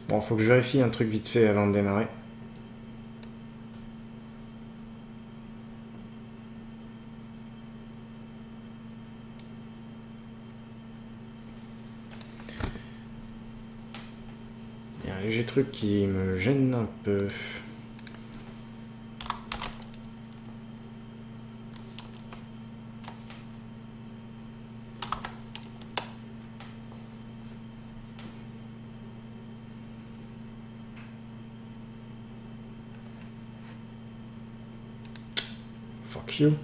Bon, faut que je vérifie un truc vite fait avant de démarrer. Il y a un léger truc qui me gêne un peu. Fuck you.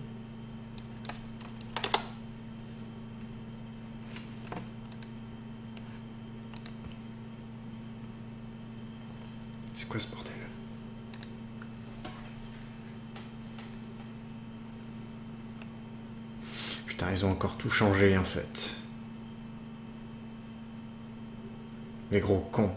C'est quoi ce bordel? Putain, ils ont encore tout changé en fait. Les gros cons.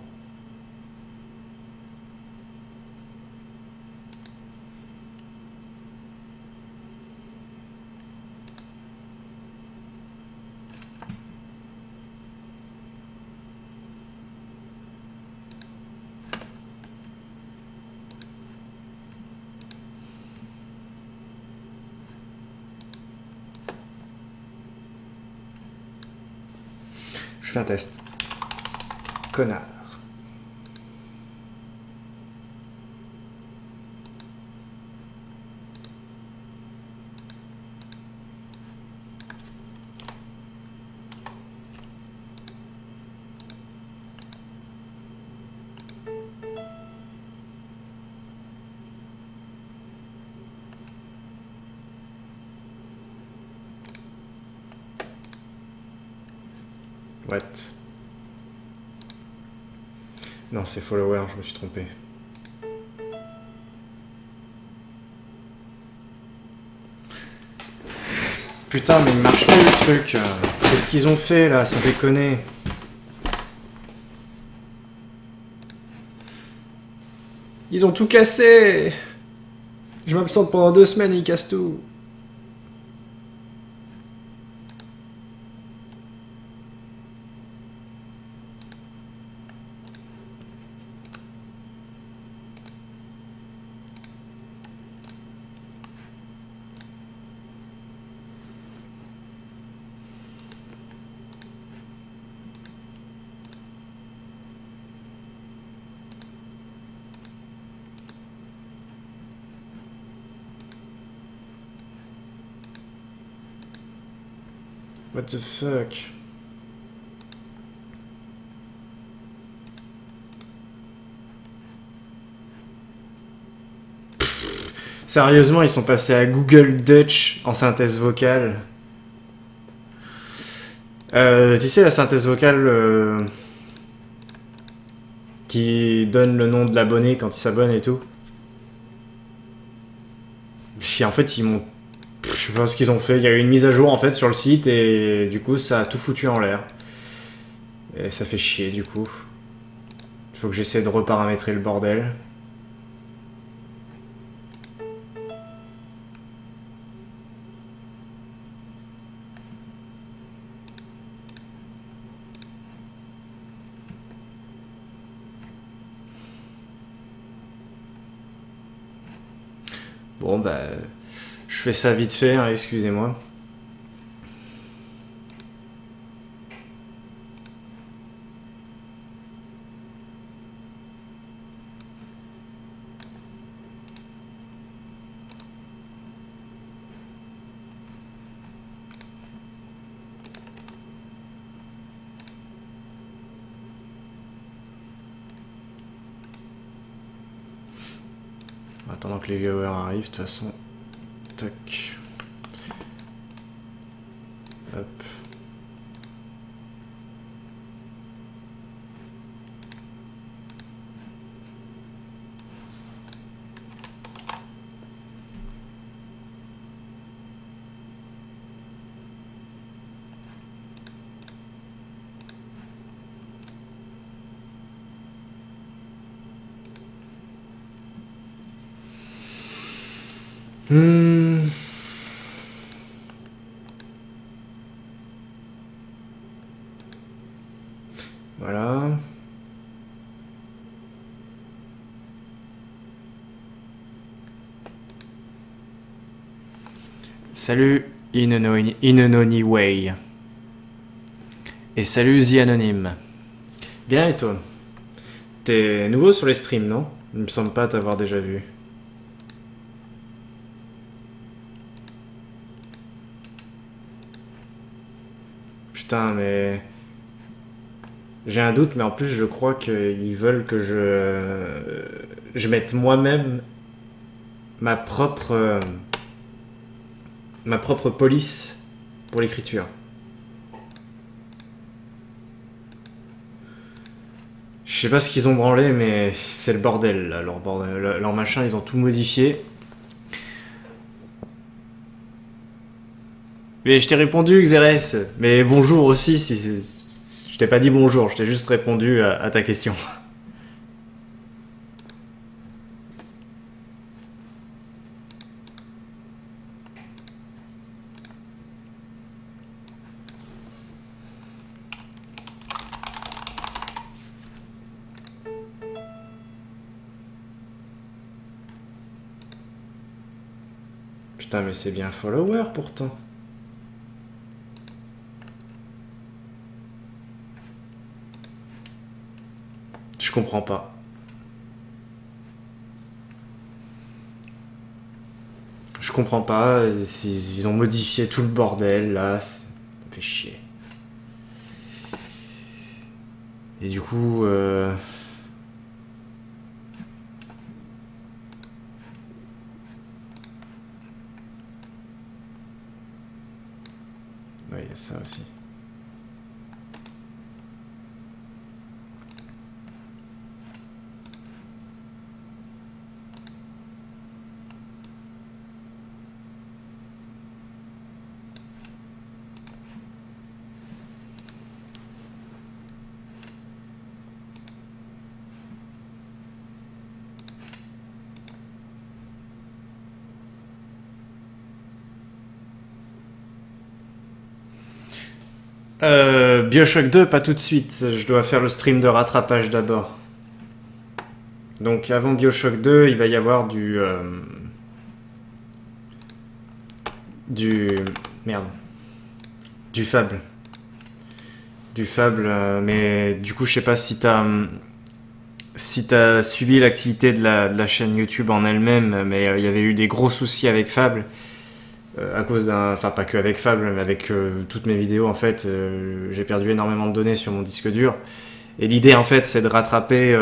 Je fais un test. Connard. What? Non, c'est follower, je me suis trompé. Putain, mais il marche pas le truc. Qu'est-ce qu'ils ont fait là? Ça déconne. Ils ont tout cassé. Je m'absente pendant 2 semaines et ils cassent tout. What the fuck? Sérieusement, ils sont passés à Google Dutch en synthèse vocale. Tu sais, la synthèse vocale qui donne le nom de l'abonné quand il s'abonne et tout. Puis en fait, ils m'ont... Je sais pas ce qu'ils ont fait. Il y a eu une mise à jour en fait sur le site et du coup, ça a tout foutu en l'air. Et ça fait chier du coup. Il faut que j'essaie de reparamétrer le bordel. Bon bah... Je fais ça vite fait, hein, excusez-moi. En attendant que les viewers arrivent, de toute façon. Tac. Hop. Voilà. Salut Inononi Way. Et salut The Anonyme. Bien et toi? T'es nouveau sur les streams, non? Il me semble pas t'avoir déjà vu. Putain, mais... J'ai un doute, mais en plus je crois qu'ils veulent que je mette moi-même ma propre police pour l'écriture. Je sais pas ce qu'ils ont branlé, mais c'est le bordel là, leur machin, ils ont tout modifié. Mais je t'ai répondu, Xerès. Mais bonjour aussi, je t'ai pas dit bonjour, je t'ai juste répondu à ta question. Putain, mais c'est bien follower pourtant. Je comprends pas. Je comprends pas, ils ont modifié tout le bordel là, ça me fait chier. Et du coup... Ouais, il y a ça aussi. Bioshock 2, pas tout de suite. Je dois faire le stream de rattrapage d'abord. Donc avant Bioshock 2, il va y avoir du... Merde. Du Fable. Du Fable, mais du coup, je sais pas si t'as suivi l'activité de la chaîne YouTube en elle-même, mais il y avait eu des gros soucis avec Fable. À cause d'un... Enfin, pas que avec Fable, mais avec toutes mes vidéos, en fait, j'ai perdu énormément de données sur mon disque dur. Et l'idée, en fait, c'est de rattraper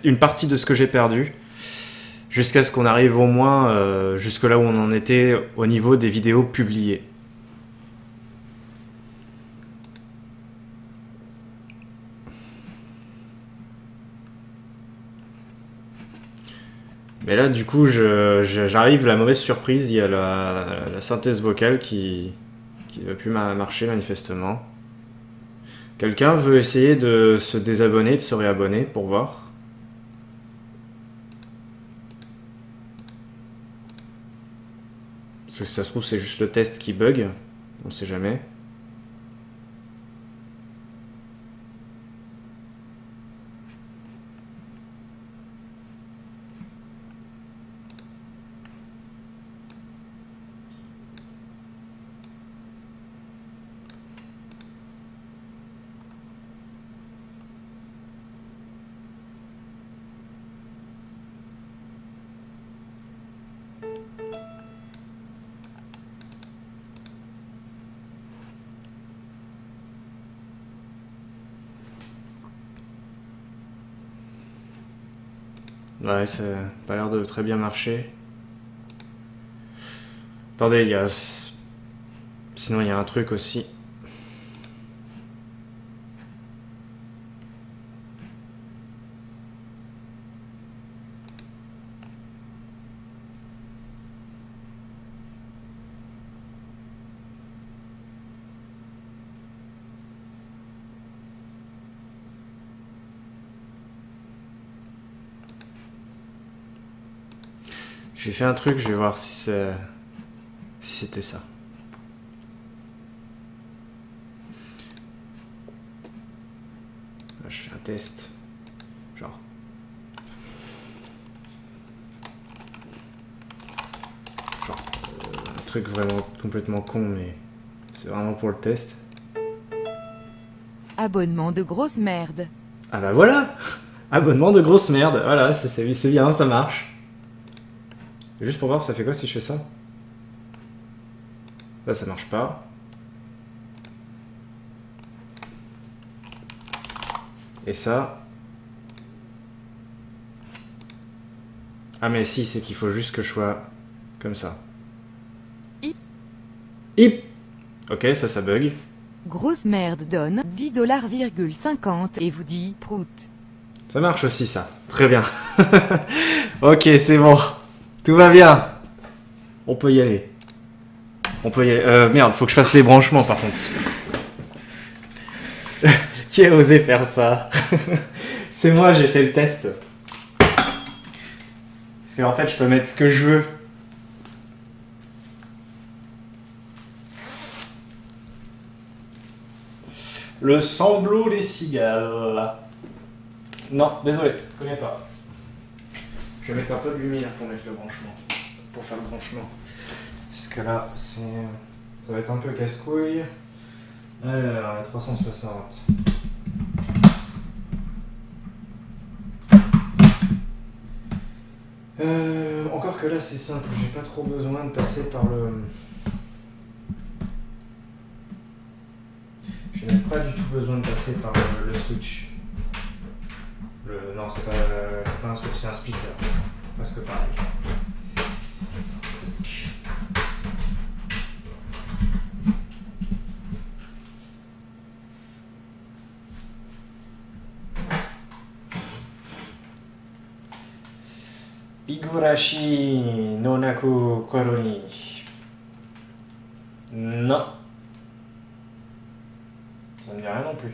une partie de ce que j'ai perdu, jusqu'à ce qu'on arrive au moins jusque là où on en était au niveau des vidéos publiées. Mais là, du coup, j'arrive, la mauvaise surprise, il y a la synthèse vocale qui ne veut plus marcher manifestement. Quelqu'un veut essayer de se désabonner, de se réabonner pour voir? Parce que si ça se trouve, c'est juste le test qui bug, on sait jamais. Ouais, ça n'a pas l'air de très bien marcher. Attendez, il y a... Sinon, il y a un truc aussi. J'ai fait un truc, je vais voir si c'était ça. Là, je fais un test. Genre. truc vraiment complètement con, mais c'est vraiment pour le test. Abonnement de grosse merde. Ah bah voilà. Abonnement de grosse merde. Voilà, c'est bien, ça marche. Juste pour voir, ça fait quoi si je fais ça? Là, ça marche pas. Et ça... Ah mais si, c'est qu'il faut juste que je sois comme ça. Hip. Ok, ça bug. Grosse merde donne 10,50$ et vous dit prout. Ça marche aussi, ça. Très bien. Ok, c'est bon. Tout va bien. On peut y aller. On peut y aller. Merde, faut que je fasse les branchements, par contre. Qui a osé faire ça? C'est moi, j'ai fait le test. Parce qu'en fait, je peux mettre ce que je veux. Le sanglot des cigales. Non, désolé, je connais pas. Je vais mettre un peu de lumière pour mettre le branchement. Pour faire le branchement. Parce que là, ça va être un peu casse-couille. Alors, la 360. Encore que là, c'est simple. J'ai pas trop besoin de passer par le... J'ai même pas du tout besoin de passer par le switch. Non, c'est pas un switch, c'est un splitter. Presque pareil. Higurashi no naku koro ni. Non. Ça ne dit rien non plus.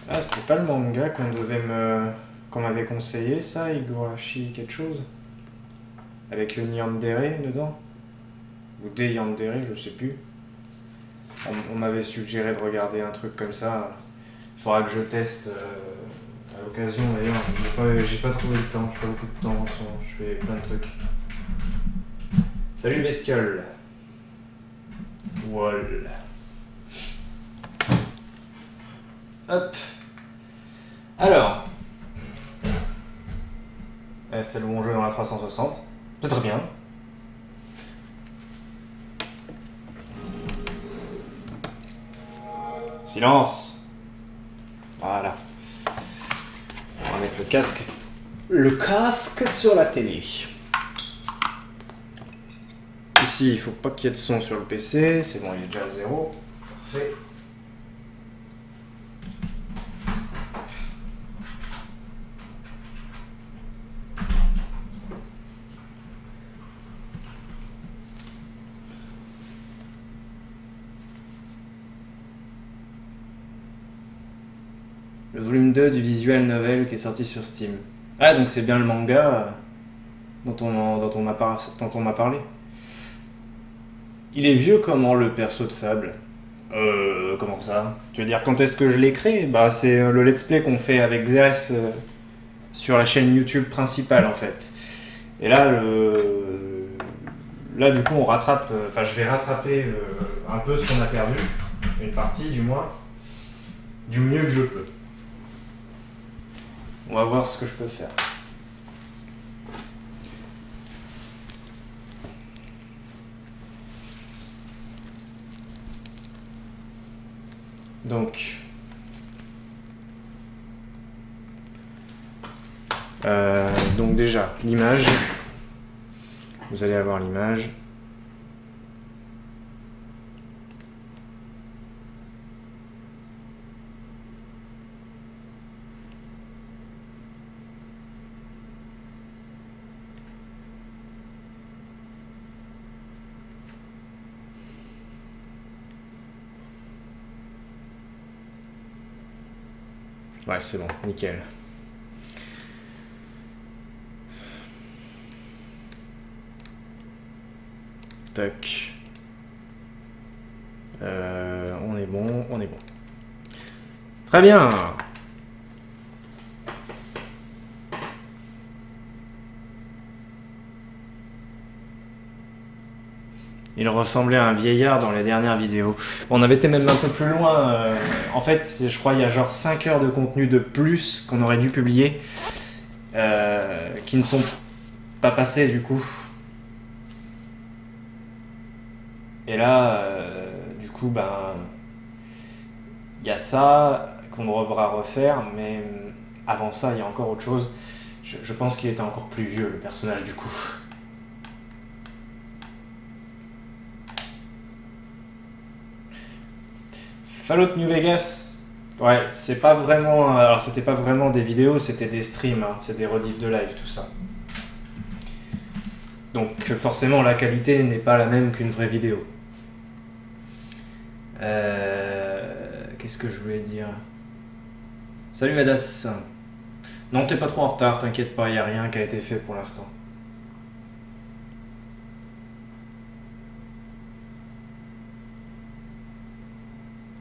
Ah, c'était pas le manga qu'on m'avait conseillé, ça, Higurashi quelque chose? Avec le Yandere dedans? Ou des Yandere, je sais plus. On m'avait suggéré de regarder un truc comme ça. Il faudra que je teste à l'occasion d'ailleurs. J'ai pas trouvé le temps, j'ai pas beaucoup de temps en ce moment, je fais plein de trucs. Salut bestiole. Wall. Hop. Alors. C'est le bon jeu dans la 360. C'est très bien. Silence. Voilà. On va mettre le casque. Le casque sur la télé. Ici, il faut pas qu'il y ait de son sur le PC. C'est bon, il est déjà à 0. Parfait. Le volume 2 du visual novel qui est sorti sur Steam. Ah, donc c'est bien le manga dont on m'a parlé. Il est vieux comment le perso de Fable? Comment ça? Tu veux dire quand est-ce que je l'ai créé? Bah c'est le let's play qu'on fait avec Xeres sur la chaîne YouTube principale en fait. Et là, là du coup on rattrape, enfin je vais rattraper un peu ce qu'on a perdu, une partie du moins, du mieux que je peux. On va voir ce que je peux faire. Donc déjà, l'image. Vous allez avoir l'image. Ouais, c'est bon, nickel. Tac. On est bon, on est bon. Très bien. Il ressemblait à un vieillard dans les dernières vidéos. On avait été même un peu plus loin. En fait, je crois qu'il y a genre 5 heures de contenu de plus qu'on aurait dû publier. Qui ne sont pas passés du coup. Et là, du coup, ben... il y a ça qu'on devra refaire, mais avant ça, il y a encore autre chose. Je pense qu'il était encore plus vieux, le personnage, du coup. Fallout New Vegas, ouais, c'est pas vraiment... Alors, c'était pas vraiment des vidéos, c'était des streams, hein, c'est des rediffs de live, tout ça. Donc, forcément, la qualité n'est pas la même qu'une vraie vidéo. Qu'est-ce que je voulais dire? Salut Adas. Non, t'es pas trop en retard, t'inquiète pas, y a rien qui a été fait pour l'instant.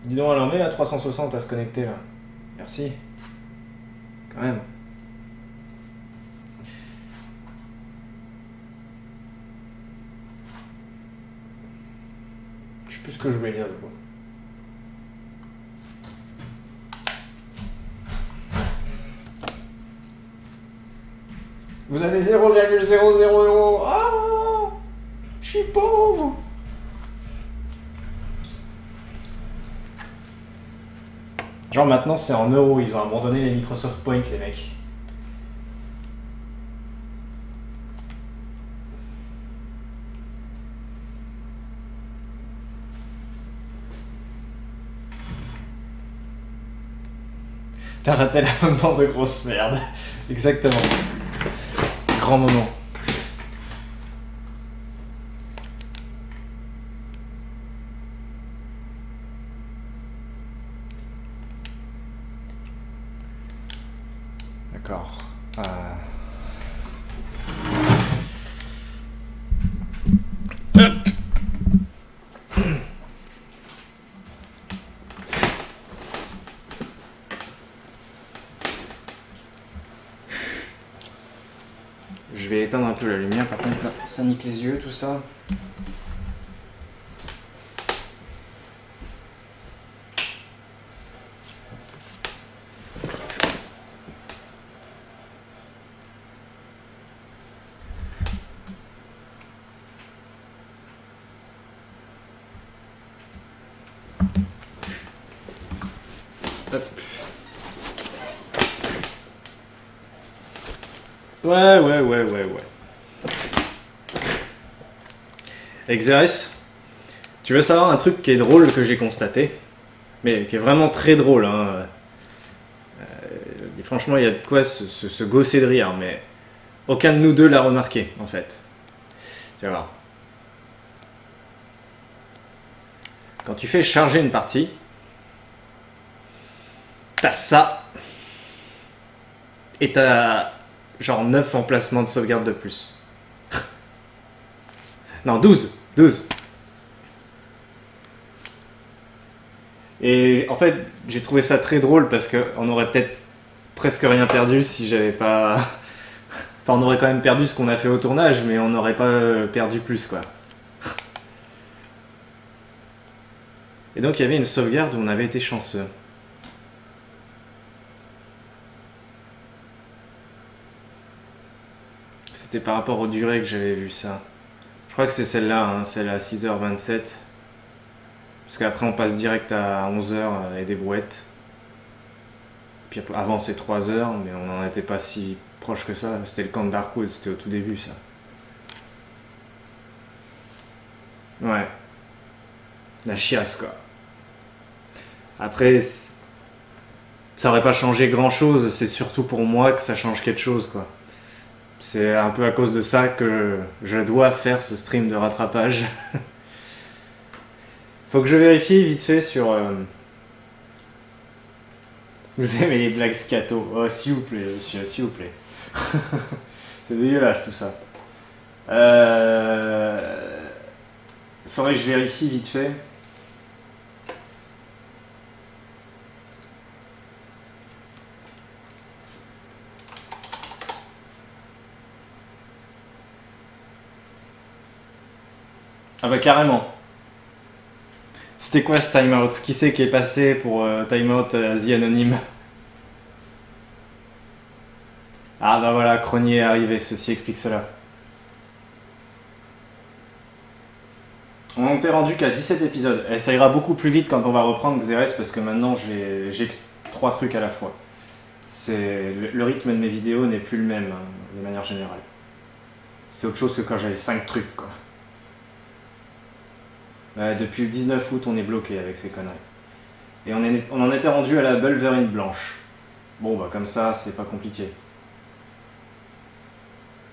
Dis donc, alors, mais la 360 à se connecter là. Merci. Quand même. Je sais plus ce que je voulais dire de quoi. Vous avez 0,000. Ah, je suis pauvre. Genre maintenant c'est en euros, ils ont abandonné les Microsoft Points les mecs. T'as raté l'abonnement de grosse merde. Exactement. Grand moment. D'accord. Je vais éteindre un peu la lumière, par contre là, ça nique les yeux, tout ça. Hop. Ouais. Exeres, tu veux savoir un truc qui est drôle que j'ai constaté, mais qui est vraiment très drôle, hein. Franchement, il y a de quoi se gausser de rire, mais aucun de nous deux l'a remarqué, en fait. Tu vas voir. Quand tu fais charger une partie, t'as ça, et t'as genre 9 emplacements de sauvegarde de plus. Non, 12. Et en fait, j'ai trouvé ça très drôle parce qu'on aurait peut-être presque rien perdu si j'avais pas... Enfin, on aurait quand même perdu ce qu'on a fait au tournage, mais on n'aurait pas perdu plus, quoi. Et donc, il y avait une sauvegarde où on avait été chanceux. C'était par rapport aux durées que j'avais vu ça. Je crois que c'est celle-là, hein, celle à 6h27. Parce qu'après on passe direct à 11h et des brouettes. Puis avant c'est 3h, mais on n'en était pas si proche que ça. C'était le camp de Darkwood, c'était au tout début ça. Ouais. La chiasse quoi. Après, ça aurait pas changé grand chose, c'est surtout pour moi que ça change quelque chose quoi. C'est un peu à cause de ça que je dois faire ce stream de rattrapage. Faut que je vérifie vite fait sur... Vous aimez les blagues scato? Oh, s'il vous plaît, monsieur, s'il vous plaît. C'est dégueulasse tout ça. Faudrait que je vérifie vite fait. Ah bah carrément. C'était quoi ce timeout? Qui c'est qui est passé pour timeout The Anonyme? Ah bah voilà, Cronier est arrivé, ceci explique cela. On n'était rendu qu'à 17 épisodes. Et ça ira beaucoup plus vite quand on va reprendre Xerès parce que maintenant j'ai 3 trucs à la fois. Le rythme de mes vidéos n'est plus le même, hein, de manière générale. C'est autre chose que quand j'avais 5 trucs, quoi. Depuis le 19 août, on est bloqué avec ces conneries. Et on en était rendu à la Bulverine blanche. Bon, bah comme ça, c'est pas compliqué.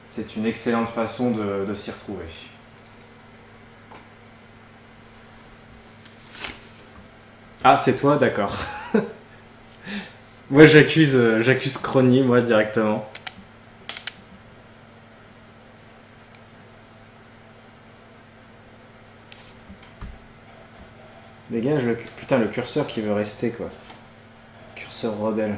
C'est une excellente façon de s'y retrouver. Ah, c'est toi, d'accord. Moi, j'accuse Crony, moi, directement. Dégage le... Putain, le curseur qui veut rester, quoi. Curseur rebelle.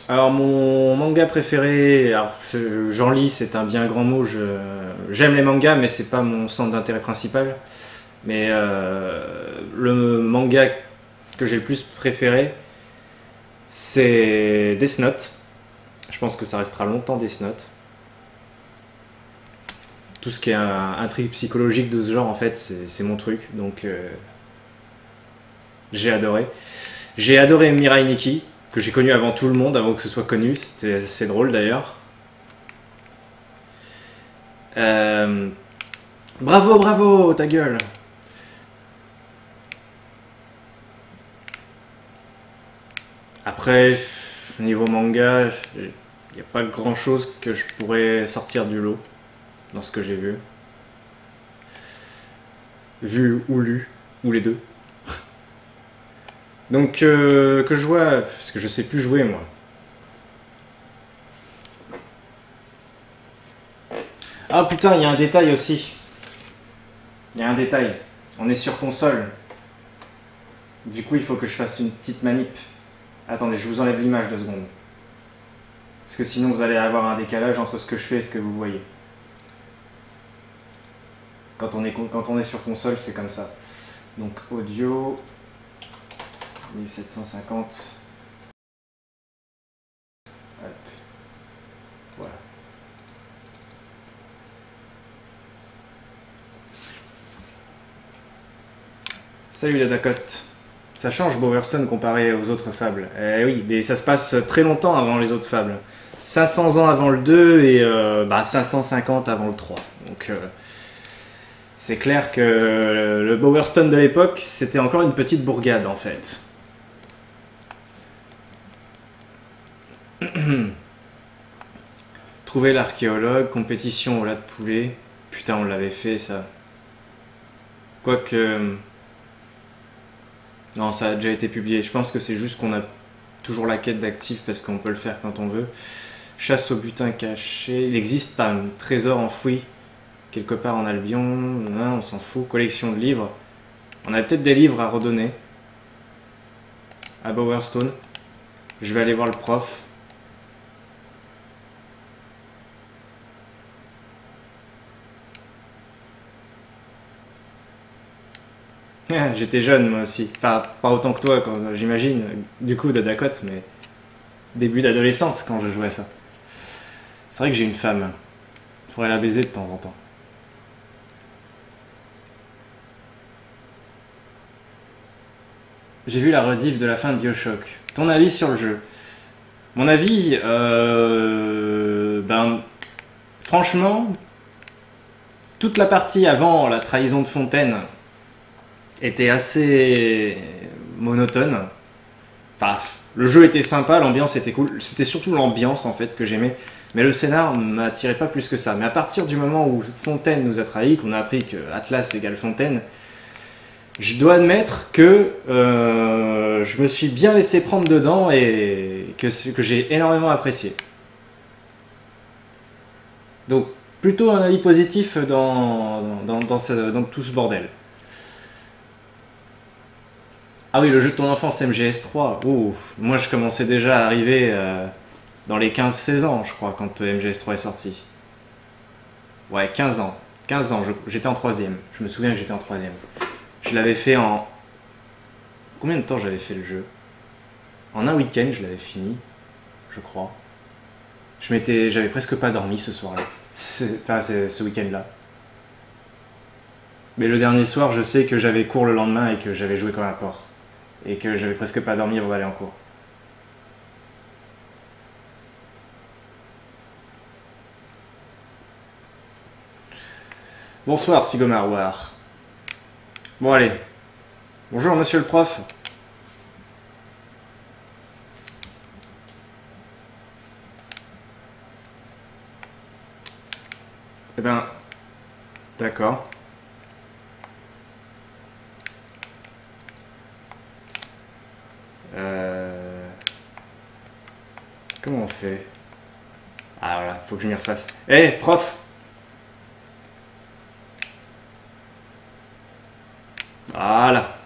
Alors, mon manga préféré, j'en lis, c'est un bien grand mot. J'aime les mangas, mais c'est pas mon centre d'intérêt principal. Mais le manga que j'ai le plus préféré, c'est Death Note. Je pense que ça restera longtemps Death Note. Tout ce qui est intrigue psychologique de ce genre, en fait, c'est mon truc. Donc, j'ai adoré. J'ai adoré Mirai Nikki, que j'ai connu avant tout le monde, avant que ce soit connu. C'était assez drôle d'ailleurs. Bravo, bravo, ta gueule. Après, niveau manga, il n'y a pas grand chose que je pourrais sortir du lot dans ce que j'ai vu. Vu ou lu, ou les deux. Donc, que je vois, parce que je sais plus jouer moi. Ah putain, il y a un détail aussi. Il y a un détail. On est sur console. Du coup, il faut que je fasse une petite manip. Attendez, je vous enlève l'image 2 secondes. Parce que sinon, vous allez avoir un décalage entre ce que je fais et ce que vous voyez. Quand on est sur console, c'est comme ça. Donc, audio... 1750. Hop. Voilà. Salut la Dakota. Ça change Bowerstone comparé aux autres fables. Eh oui, mais ça se passe très longtemps avant les autres fables. 500 ans avant le 2 et 550 avant le 3. Donc c'est clair que le Bowerstone de l'époque, c'était encore une petite bourgade en fait. Trouver l'archéologue, compétition au lait de poulet. Putain, on l'avait fait ça. Quoique... Non, ça a déjà été publié. Je pense que c'est juste qu'on a toujours la quête d'actif parce qu'on peut le faire quand on veut. Chasse au butin caché. Il existe un trésor enfoui quelque part en Albion. On s'en fout. Collection de livres. On a peut-être des livres à redonner à Bowerstone. Je vais aller voir le prof. J'étais jeune moi aussi. Enfin, pas autant que toi, j'imagine. Du coup, de Dakota, mais début d'adolescence quand je jouais à ça. C'est vrai que j'ai une femme. Faudrait la baiser de temps en temps. J'ai vu la rediff de la fin de Bioshock. Ton avis sur le jeu? Mon avis, franchement, toute la partie avant la trahison de Fontaine était assez monotone. Enfin, le jeu était sympa, l'ambiance était cool. C'était surtout l'ambiance en fait que j'aimais. Mais le scénar m'attirait pas plus que ça. Mais à partir du moment où Fontaine nous a trahis, qu'on a appris que Atlas égale Fontaine, je dois admettre que je me suis bien laissé prendre dedans et que j'ai énormément apprécié. Donc plutôt un avis positif dans tout ce bordel. Ah oui, le jeu de ton enfance, MGS3. Ouh, moi je commençais déjà à arriver dans les 15-16 ans, je crois, quand MGS3 est sorti. Ouais, 15 ans. 15 ans, j'étais en troisième. Je me souviens que j'étais en troisième. Je l'avais fait en... Combien de temps j'avais fait le jeu? En un week-end, je l'avais fini, je crois. J'avais presque pas dormi ce soir-là. Enfin, ce week-end-là. Mais le dernier soir, je sais que j'avais cours le lendemain et que j'avais joué comme un porc. Et que j'avais presque pas dormi avant d'aller en cours. Bonsoir, Sigomaroir. Bon, allez. Bonjour, monsieur le prof. Eh ben... D'accord. Comment on fait? Ah voilà, faut que je m'y refasse. Eh, prof! Voilà.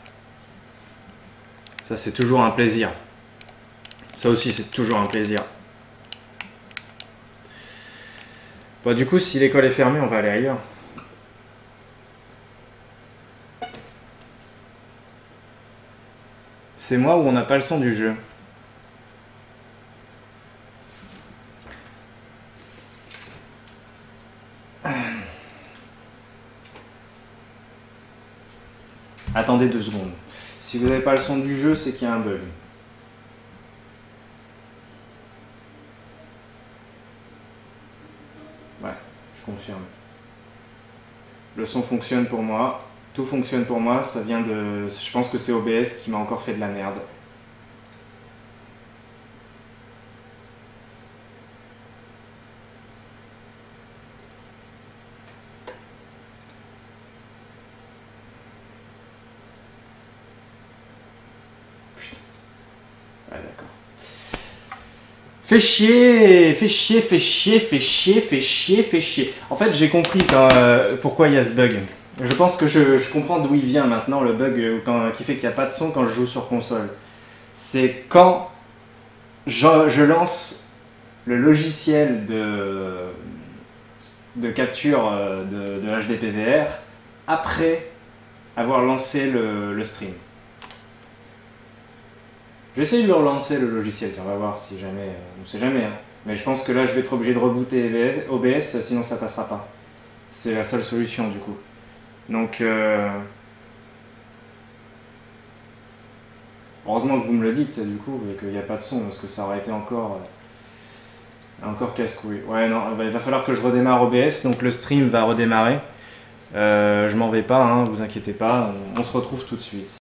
Ça, c'est toujours un plaisir. Ça aussi, c'est toujours un plaisir. Bon, du coup, si l'école est fermée, on va aller ailleurs. C'est moi ou on n'a pas le son du jeu? Attendez 2 secondes. Si vous n'avez pas le son du jeu, c'est qu'il y a un bug. Ouais, je confirme. Le son fonctionne pour moi. Tout fonctionne pour moi. Ça vient de... Je pense que c'est OBS qui m'a encore fait de la merde. Ouais, d'accord. Fais chier, fais chier, fais chier, fais chier, fais chier, fais chier. En fait, j'ai compris pourquoi il y a ce bug. Je pense que je comprends d'où il vient maintenant, le bug qui fait qu'il n'y a pas de son quand je joue sur console. C'est quand je lance le logiciel de capture de HDPVR après avoir lancé le stream. Je vais essayer de le relancer le logiciel, tiens, on va voir si jamais, on sait jamais, hein. Mais je pense que là je vais être obligé de rebooter OBS, sinon ça passera pas. C'est la seule solution du coup. Donc, heureusement que vous me le dites du coup, et qu'il n'y a pas de son, parce que ça aurait été encore casse-couille. Ouais, non, il va falloir que je redémarre OBS, donc le stream va redémarrer. Je m'en vais pas, hein, vous inquiétez pas, on se retrouve tout de suite.